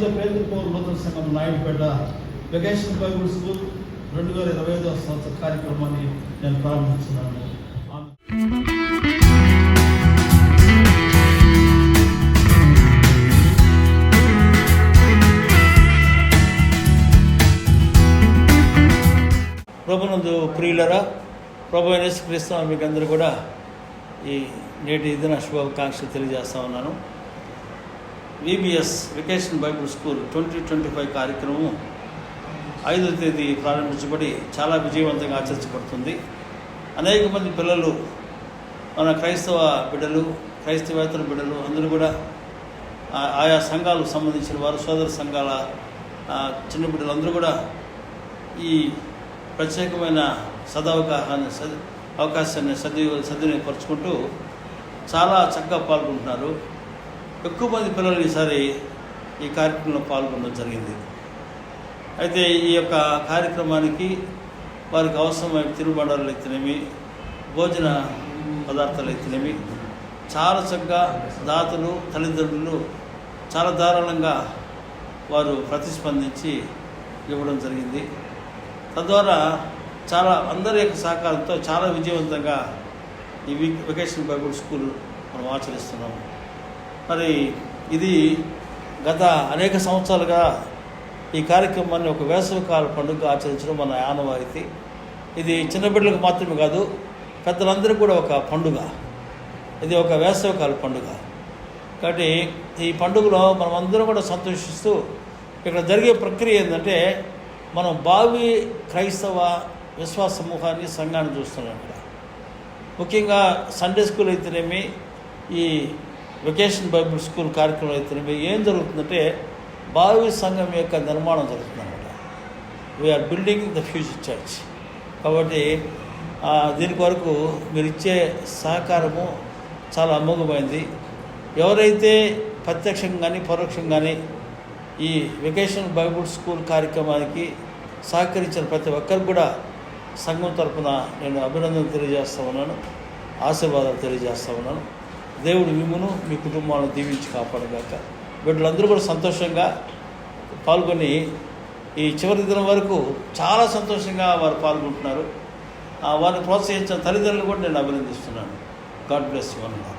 పూజ్య పేదపూర్ నూతన సంఘం నాయుడుపేట వెకేషన్ బైబుల్ స్కూల్ 2025వ సంవత్సర కార్యక్రమాన్ని నేను ప్రారంభించున్నాను. ప్రభునందు ప్రియులరా, ప్రభు యేసుక్రీస్తు మీకు అందరూ కూడా ఈ నేటి దిన శుభాకాంక్షలు తెలియజేస్తా ఉన్నాను. విబిఎస్ వెకేషన్ బైబుల్ స్కూల్ 2025 కార్యక్రమం 5వ తేదీ ప్రారంభించబడి చాలా విజయవంతంగా ఆచరించబడుతుంది. అనేక మంది పిల్లలు, మన క్రైస్తవ బిడ్డలు, క్రైస్తవేతర బిడ్డలు అందరూ కూడా ఆయా సంఘాలకు సంబంధించిన వారు, సోదర సంఘాల చిన్న బిడ్డలు అందరూ కూడా ఈ ప్రత్యేకమైన అవకాశాన్ని సద్వినియోగపరుచుకుంటూ చాలా చక్కగా పాల్గొంటున్నారు. ఎక్కువ మంది పిల్లలు ఈసారి ఈ కార్యక్రమంలో పాల్గొనడం జరిగింది. అయితే ఈ యొక్క కార్యక్రమానికి వారికి అవసరమైన తిరుబండారాలు అయితేనేమి, భోజన పదార్థాలు అయితేనేమి చాలా చక్కగా దాతలు, తల్లిదండ్రులు చాలా ధారాళంగా వారు ప్రతిస్పందించి ఇవ్వడం జరిగింది. తద్వారా చాలా అందరి యొక్క సహకారంతో చాలా విజయవంతంగా ఈ వెకేషన్ బైబుల్ స్కూల్ మనం ఆచరిస్తున్నాము. మరి ఇది గత అనేక సంవత్సరాలుగా ఈ కార్యక్రమాన్ని ఒక వేసవికాల పండుగ ఆచరించడం మన ఆనవాయితీ. ఇది చిన్న బిడ్డలకు మాత్రమే కాదు, పెద్దలందరూ కూడా ఒక పండుగ. ఇది ఒక వేసవికాల పండుగ. కాబట్టి ఈ పండుగలో మనం అందరం కూడా సంతోషిస్తూ ఇక్కడ జరిగే ప్రక్రియ ఏంటంటే, మనం భావి క్రైస్తవ విశ్వాస సమూహాన్ని, సంఘాన్ని చూస్తున్నాం. ఇక్కడ ముఖ్యంగా సండే స్కూల్ అయితేనేమి, ఈ వెకేషన్ బైబుల్ స్కూల్ కార్యక్రమం అయితేనేమి ఏం జరుగుతుందంటే భావి సంఘం యొక్క నిర్మాణం జరుగుతుందన్నమాట. We are building the future church. కాబట్టి దీని కొరకు మీరు ఇచ్చే సహకారము చాలా అమోఘమైంది. ఎవరైతే ప్రత్యక్షంగా కానీ పరోక్షంగా కానీ ఈ వెకేషన్ బైబుల్ స్కూల్ కార్యక్రమానికి సహకరించిన ప్రతి ఒక్కరికి కూడా సంఘం తరఫున నేను అభినందనలు తెలియజేస్తూ ఉన్నాను, ఆశీర్వాదాలు తెలియజేస్తూ ఉన్నాను. దేవుడు మిమ్మును, మీ కుటుంబాలను దీవించి కాపాడుగాక. వీళ్ళందరూ కూడా సంతోషంగా పాల్గొని ఈ చివరి దినం వరకు చాలా సంతోషంగా వారు పాల్గొంటున్నారు. వారిని ప్రోత్సహించిన తల్లిదండ్రులు కూడా నేను అభినందిస్తున్నాను. గాడ్ బ్లెస్ యు అన్నారు.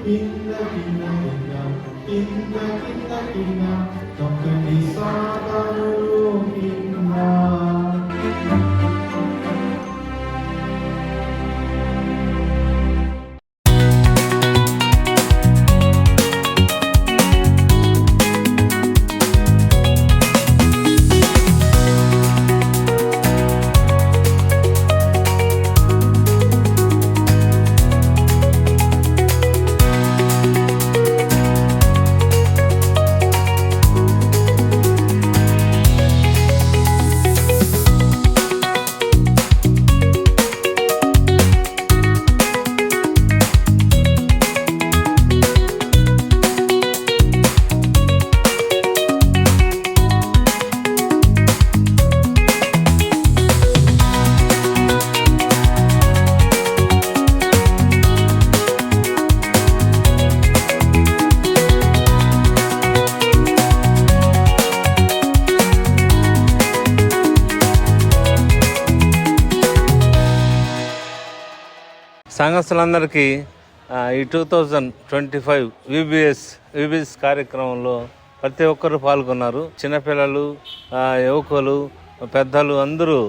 కింద కింద కింద కింద కింద కింద తొక్కని సాగరులు కింద. సంఘస్థులందరికీ ఈ 2025 విబిఎస్ కార్యక్రమంలో ప్రతి ఒక్కరు పాల్గొన్నారు. చిన్నపిల్లలు, యువకులు, పెద్దలు అందరూ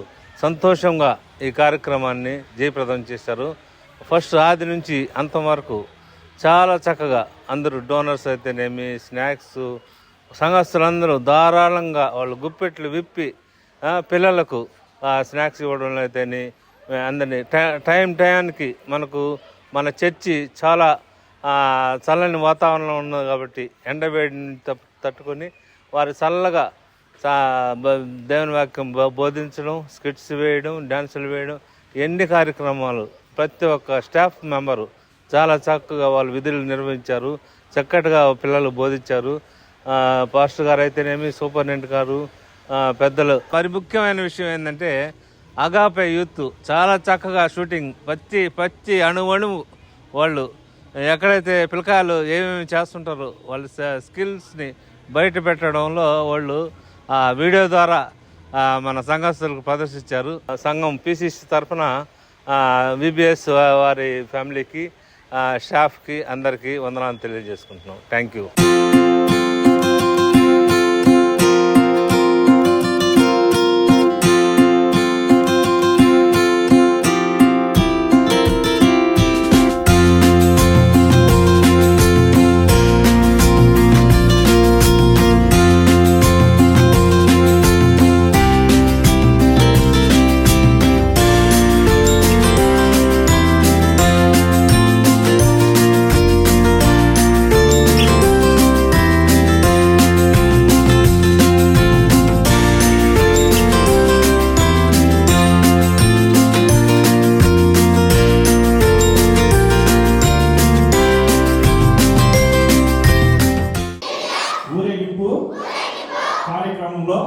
సంతోషంగా ఈ కార్యక్రమాన్ని జయప్రదం చేశారు. ఫస్ట్ ఆది నుంచి అంతం వరకు చాలా చక్కగా అందరూ డోనర్స్ అయితేనేమి, స్నాక్స్, సంఘస్థులందరూ ధారాళంగా వాళ్ళు గుప్పెట్లు విప్పి పిల్లలకు స్నాక్స్ ఇవ్వడం అయితేనే అందరినీ టయానికి మనకు మన చర్చి చాలా చల్లని వాతావరణంలో ఉన్నది కాబట్టి ఎండవేడిని తట్టుకొని వారు చల్లగా దేవుని వాక్యం బోధించడం, స్కిట్స్ వేయడం, డ్యాన్సులు వేయడం, ఎన్ని కార్యక్రమాలు ప్రతి ఒక్క స్టాఫ్ మెంబరు చాలా చక్కగా వాళ్ళు విధులు నిర్వహించారు. చక్కటిగా పిల్లలు బోధించారు. పాస్టర్ గారు అయితేనేమి, సూపరింటెండెంట్ గారు, పెద్దలు. మరి ముఖ్యమైన విషయం ఏంటంటే అగాపే యూత్ చాలా చక్కగా షూటింగ్ పచ్చి అణువణువు వాళ్ళు ఎక్కడైతే పిల్లకాయలు ఏమేమి చేస్తుంటారో వాళ్ళ స్కిల్స్ని బయట పెట్టడంలో వాళ్ళు వీడియో ద్వారా మన సంఘస్థులకు ప్రదర్శించారు. సంఘం పిసిసి తరఫున విబిఎస్ వారి ఫ్యామిలీకి, స్టాఫ్కి అందరికీ వందనాలు తెలియజేసుకుంటున్నాం. Thank you. కార్యక్రమంలో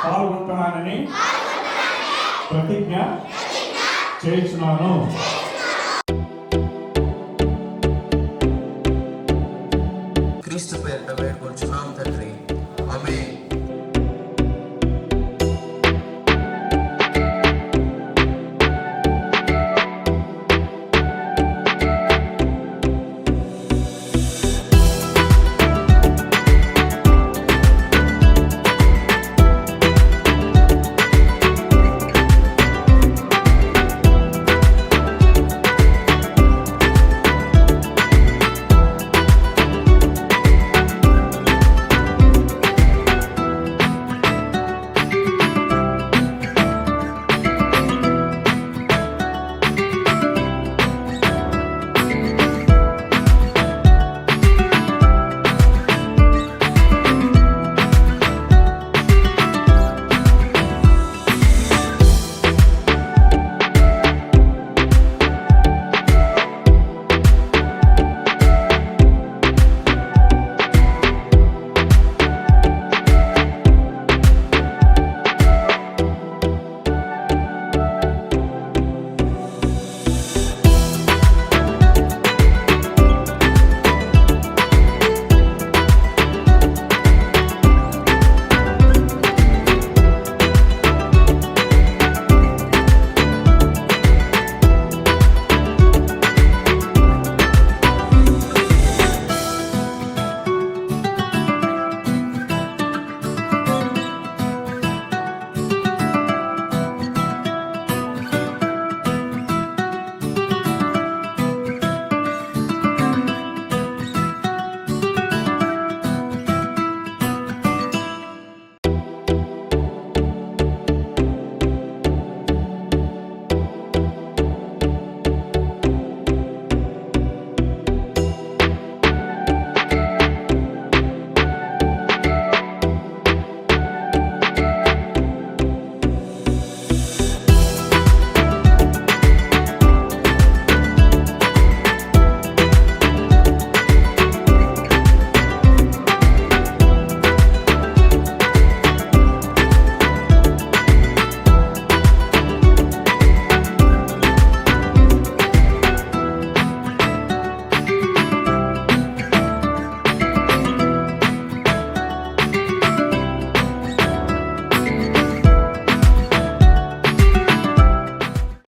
పాల్గొంటున్నానని ప్రతిజ్ఞ చేస్తున్నాను.